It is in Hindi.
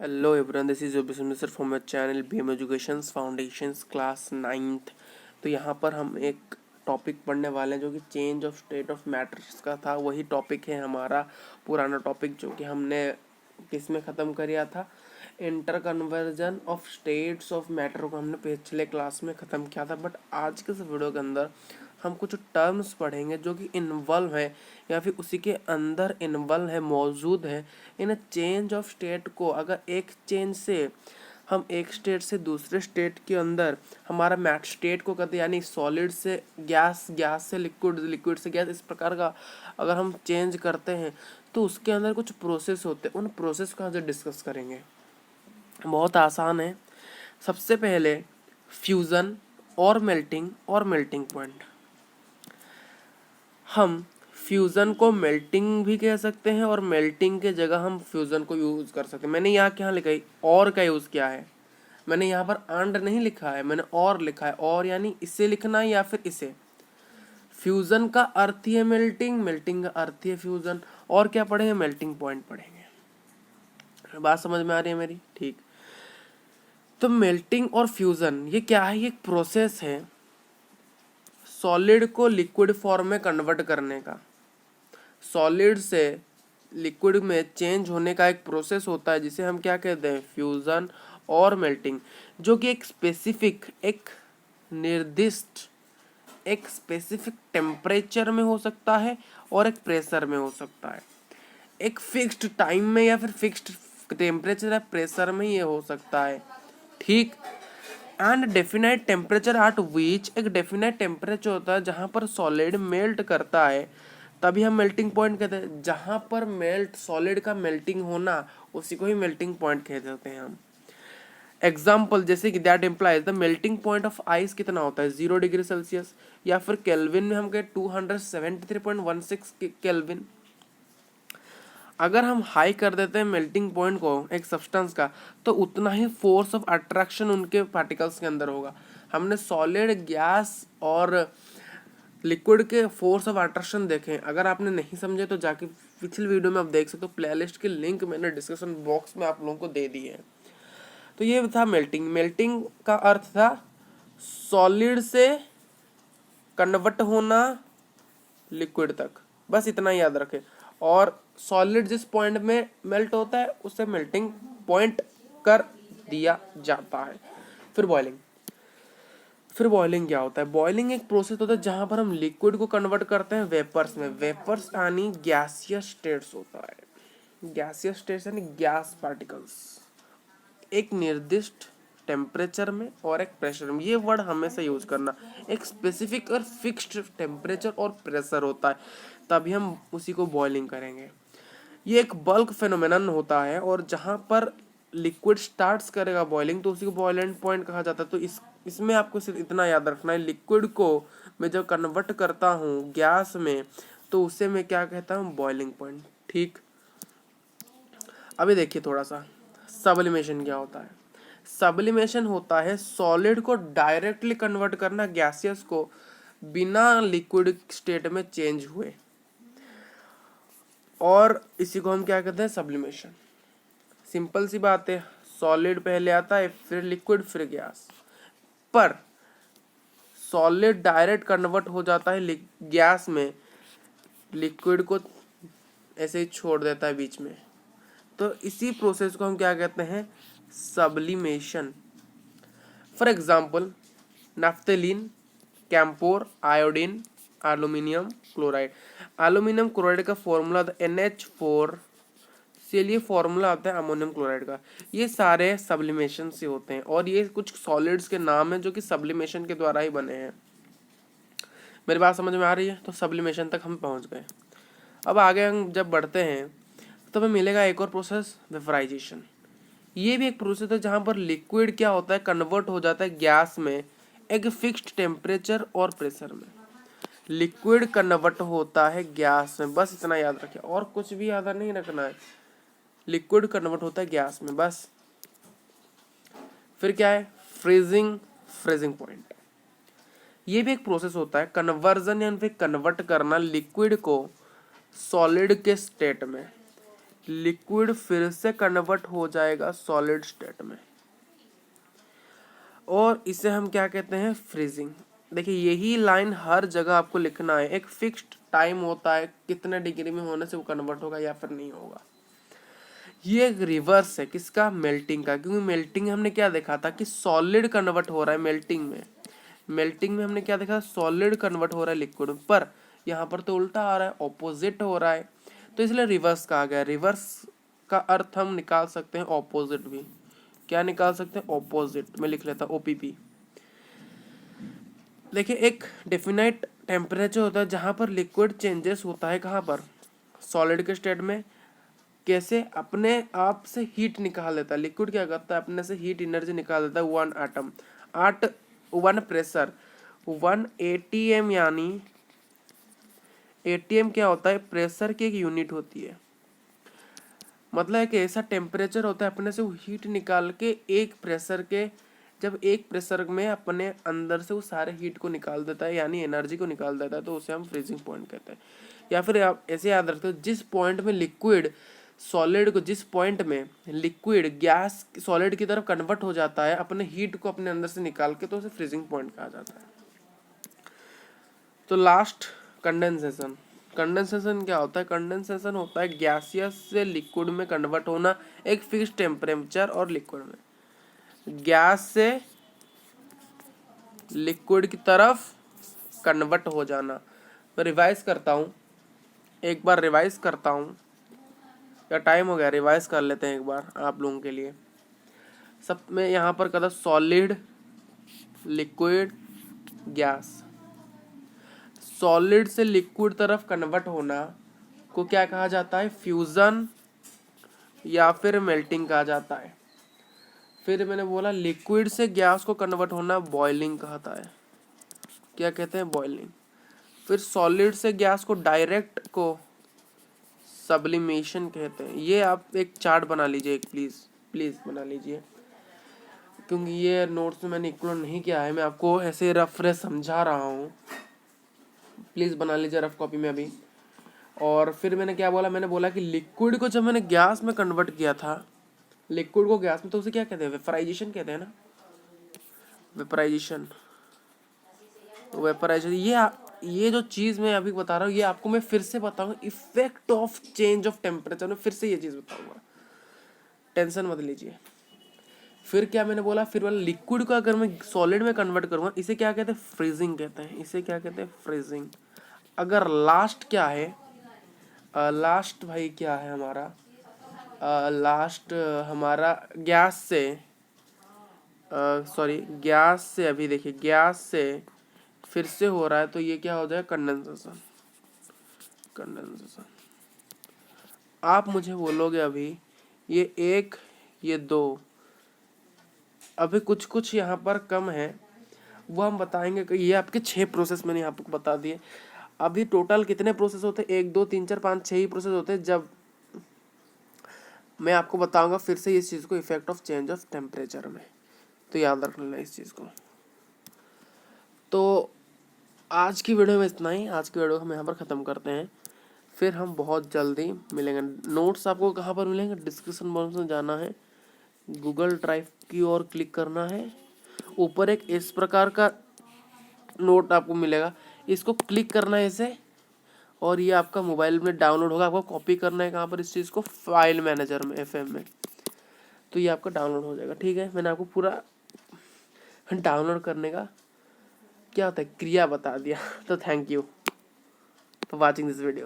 Hello everyone, this is your business Mr. from my channel BM Educations Foundations class 9th। तो यहाँ पर हम एक टॉपिक पढ़ने वाले हैं जो कि change of state of matters का था। वही टॉपिक है हमारा पुराना टॉपिक जो कि हमने किस में ख़त्म किया था, inter conversion of states of matter को हमने पिछले क्लास में ख़त्म किया था। बट आज के इस वीडियो के अंदर हम कुछ टर्म्स पढ़ेंगे जो कि इन्वॉल्व है या फिर उसी के अंदर इन्वॉल्व है, मौजूद है इन चेंज ऑफ स्टेट को। अगर एक चेंज से हम एक स्टेट से दूसरे स्टेट के अंदर हमारा मैट स्टेट को करते यानी सॉलिड से गैस, गैस से लिक्विड, लिक्विड से गैस, इस प्रकार का अगर हम चेंज करते हैं तो उसके अंदर कुछ प्रोसेस होते हैं। उन प्रोसेस को आज डिस्कस करेंगे। बहुत आसान है। सबसे पहले फ्यूज़न और मेल्टिंग पॉइंट। हम फ्यूज़न को मेल्टिंग भी कह सकते हैं और मेल्टिंग के जगह हम फ्यूज़न को यूज़ कर सकते हैं। मैंने यहाँ क्या लिखा है, और का यूज़ किया है। मैंने यहाँ पर एंड नहीं लिखा है, मैंने और लिखा है। और यानी इसे लिखना है या फिर इसे। फ्यूज़न का अर्थ ही है मेल्टिंग, मेल्टिंग का अर्थ ही है फ्यूज़न। और क्या पढ़ेंगे, मेल्टिंग पॉइंट पढ़ेंगे। बात समझ में आ रही है मेरी? ठीक। तो मेल्टिंग और फ्यूज़न ये क्या है? ये एक प्रोसेस है सॉलिड को लिक्विड फॉर्म में कन्वर्ट करने का। सॉलिड से लिक्विड में चेंज होने का एक प्रोसेस होता है जिसे हम क्या कहते हैं, फ्यूज़न और मेल्टिंग, जो कि एक स्पेसिफिक, एक निर्दिष्ट, एक स्पेसिफिक टेम्परेचर में हो सकता है और एक प्रेशर में हो सकता है। एक फिक्स्ड टाइम में या फिर फिक्स्ड टेम्परेचर या प्रेशर में ये हो सकता है। ठीक। एंड डेफिनाइट टेम्परेचर एट विच, एक डेफिनाइट टेम्परेचर होता है जहाँ पर सॉलिड मेल्ट करता है, तभी हम मेल्टिंग पॉइंट कहते हैं। जहाँ पर मेल्ट, सॉलिड का मेल्टिंग होना, उसी को ही मेल्टिंग पॉइंट कह देते हैं हम। एग्जाम्पल जैसे कि that implies the melting point of ice कितना होता है, 0 डिग्री सेल्सियस, या फिर केल्विन में हम कहें 273.16 केल्विन। अगर हम हाई कर देते हैं मेल्टिंग पॉइंट को एक सब्सटेंस का, तो उतना ही फोर्स ऑफ अट्रैक्शन उनके पार्टिकल्स के अंदर होगा। हमने सॉलिड, गैस और लिक्विड के फोर्स ऑफ अट्रैक्शन देखें। अगर आपने नहीं समझे तो जाके पिछली वीडियो में आप देख सकते हो। प्लेलिस्ट की लिंक मैंने डिस्क्रिप्शन बॉक्स में आप लोगों को दे दी है। तो ये था मेल्टिंग। मेल्टिंग का अर्थ था सॉलिड से कन्वर्ट होना लिक्विड तक, बस इतना याद रखें। और सॉलिड जिस पॉइंट में मेल्ट होता है उसे मेल्टिंग पॉइंट कर दिया जाता है। फिर बॉइलिंग क्या होता है? बॉइलिंग एक प्रोसेस होता है जहां पर हम लिक्विड को कन्वर्ट करते हैं वेपर्स में। वेपर्स यानी गैसियस स्टेट्स होता है। गैसियस स्टेट्स यानी गैस पार्टिकल्स, एक निर्दिष्ट टेम्परेचर में और एक प्रेशर में। ये वर्ड हमेशा यूज करना। एक स्पेसिफिक और फिक्स्ड टेम्परेचर और प्रेशर होता है, तभी हम उसी को बॉइलिंग करेंगे। ये एक बल्क फेनोमेनन होता है और जहाँ पर लिक्विड स्टार्ट्स करेगा बॉइलिंग तो उसी को बॉइलिंग पॉइंट कहा जाता है। तो इसमें आपको सिर्फ इतना याद रखना है, लिक्विड को मैं जब कन्वर्ट करता हूँ गैस में तो उसे मैं क्या कहता हूँ, बॉइलिंग पॉइंट। ठीक। अभी देखिए थोड़ा सा सब्लिमेशन क्या होता है। सब्लिमेशन होता है सॉलिड को डायरेक्टली कन्वर्ट करना गैसियस को, बिना लिक्विड स्टेट में चेंज हुए, और इसी को हम क्या कहते हैं, सब्लिमेशन। सिंपल सी बात है, सॉलिड पहले आता है, फिर लिक्विड, फिर गैस। पर सॉलिड डायरेक्ट कन्वर्ट हो जाता है गैस में, लिक्विड को ऐसे ही छोड़ देता है बीच में। तो इसी प्रोसेस को हम क्या कहते हैं, sublimation. For example naphthalene, camphor, iodine, aluminium chloride. Aluminium chloride का फॉर्मूला NH4 से लिए फॉर्मूला आता है अमोनियम क्लोराइड का। ये सारे सब्लिमेशन से होते हैं और ये कुछ सॉलिड्स के नाम हैं जो कि सब्लिमेशन के द्वारा ही बने हैं। मेरी बात समझ में आ रही है? तो सब्लिमेशन तक हम पहुंच गए। अब आगे हम जब बढ़ते हैं तो हमें मिलेगा एक और प्रोसेस, वेपराइजेशन। ये भी एक प्रोसेस है जहाँ पर लिक्विड क्या होता है, कन्वर्ट हो जाता है गैस में एक फिक्स्ड टेम्परेचर और प्रेशर में। लिक्विड कन्वर्ट होता है गैस में, बस इतना याद रखिए, और कुछ भी याद नहीं रखना है। लिक्विड कन्वर्ट होता है गैस में, बस। फिर क्या है, फ्रीजिंग पॉइंट। ये भी एक प्रोसेस होता है, कन्वर्जन यानी फिर कन्वर्ट करना लिक्विड को सॉलिड के स्टेट में। लिक्विड फिर से कन्वर्ट हो जाएगा सॉलिड स्टेट में, और इसे हम क्या कहते हैं, फ्रीजिंग। देखिए यही लाइन हर जगह आपको लिखना है। एक फिक्स्ड टाइम होता है कितने डिग्री में होने से वो कन्वर्ट होगा या फिर नहीं होगा। ये एक रिवर्स है किसका, मेल्टिंग का, क्योंकि मेल्टिंग हमने क्या देखा था कि सॉलिड कन्वर्ट हो रहा है मेल्टिंग में। मेल्टिंग में हमने क्या देखा, सॉलिड कन्वर्ट हो रहा है लिक्विड में, पर यहाँ पर तो उल्टा आ रहा है, ऑपोजिट हो रहा है, तो इसलिए रिवर्स कहा गया। रिवर्स का अर्थ हम निकाल सकते हैं ऑपोजिट भी। क्या निकाल सकते हैं, ऑपोजिट। मैं लिख लेता हूँ ओपीपी। देखिए एक डेफिनाइट टेम्परेचर होता है जहाँ पर लिक्विड चेंजेस होता है, कहाँ पर, सॉलिड के स्टेट में। कैसे, अपने आप से हीट निकाल देता है लिक्विड। क्या करता है, अपने से हीट एनर्जी निकाल देता है। 1 एटम 1 प्रेशर 1 ATM, यानी ATM क्या होता है, प्रेशर की एक यूनिट होती है। मतलब है कि ऐसा टेम्परेचर होता है अपने से वो हीट निकाल के एक प्रेशर के, जब एक प्रेशर में अपने अंदर से वो सारे हीट को निकाल देता है, यानी एनर्जी को निकाल देता है, तो उसे हम फ्रीजिंग पॉइंट कहते हैं। या फिर आप ऐसे याद रखते हो, जिस पॉइंट में लिक्विड सॉलिड को, जिस पॉइंट में लिक्विड गैस सॉलिड की तरफ कन्वर्ट हो जाता है अपने हीट को अपने अंदर से निकाल के, तो उसे फ्रीजिंग पॉइंट कहा जाता है। तो लास्ट, कंडेंसेशन। कंडेंसेशन क्या होता है, कंडेंसेशन होता है गैसियस से लिक्विड में कन्वर्ट होना एक फिक्स टेम्परेचर और लिक्विड में, गैस से लिक्विड की तरफ कन्वर्ट हो जाना। मैं रिवाइज करता हूँ, एक बार रिवाइज करता हूँ, या टाइम हो गया, रिवाइज कर लेते हैं एक बार आप लोगों के लिए। सब में यहाँ पर कहता सॉलिड, लिक्विड, गैस। सॉलिड से लिक्विड तरफ कन्वर्ट होना को क्या कहा जाता है, फ्यूजन या फिर मेल्टिंग कहा जाता है। फिर मैंने बोला लिक्विड से गैस को कन्वर्ट होना बॉइलिंग कहता है। क्या कहते हैं, बॉइलिंग। फिर सॉलिड से गैस को डायरेक्ट को सब्लिमेशन कहते हैं। ये आप एक चार्ट बना लीजिए, एक प्लीज बना लीजिए, क्योंकि ये नोट्स में मैंने इंक्लूड नहीं किया है, मैं आपको ऐसे रफ समझा रहा हूँ। प्लीज़ बना लीजिए रफ कॉपी में अभी। और फिर मैंने क्या बोला, मैंने बोला कि लिक्विड को जब मैंने गैस में कन्वर्ट किया था, लिक्विड को गैस में, तो उसे क्या कहते हैं, वेपराइजेशन कहते हैं ना, वेपराइजेशन। वेपराइजेशन ये जो चीज़ मैं अभी बता रहा हूँ, ये आपको मैं फिर से बताऊंगा, effect of change of temperature में फिर से ये चीज़ बताऊंगा, टेंशन मत लीजिए। फिर क्या मैंने बोला, फिर वाला लिक्विड को अगर मैं सॉलिड में कन्वर्ट करूँगा, इसे क्या कहते हैं, फ्रीजिंग कहते हैं। इसे क्या कहते हैं, फ्रीजिंग। अगर लास्ट क्या है, लास्ट भाई क्या है हमारा, लास्ट हमारा गैस से, सॉरी गैस से, अभी देखिए गैस से फिर से हो रहा है, तो ये क्या हो जाएगा, कंडेंसेशन। कंडेंसेशन। आप मुझे बोलोगे अभी ये 1, ये 2, अभी कुछ कुछ यहाँ पर कम है, वो हम बताएंगे कि ये आपके 6 प्रोसेस मैंने आपको बता दिए। अभी टोटल कितने प्रोसेस होते हैं, 1 2 3 4 5 6 ही प्रोसेस होते हैं। जब मैं आपको बताऊंगा फिर से इस चीज़ को, effect of change of temperature में, तो याद रख लेना इस चीज़ को। तो आज की वीडियो में इतना ही, आज की वीडियो हम यहाँ पर ख़त्म करते हैं। फिर हम बहुत जल्दी मिलेंगे। नोट्स आपको कहाँ पर मिलेंगे, डिस्क्रिप्शन बॉक्स में जाना है, गूगल ड्राइव की ओर क्लिक करना है, ऊपर एक इस प्रकार का नोट आपको मिलेगा, इसको क्लिक करना है इसे, और ये आपका मोबाइल में डाउनलोड होगा। आपको कॉपी करना है कहाँ पर, इस चीज़ को फाइल मैनेजर में, FM में, तो ये आपका डाउनलोड हो जाएगा। ठीक है, मैंने आपको पूरा डाउनलोड करने का क्या होता है क्रिया बता दिया। तो thank you for watching this video.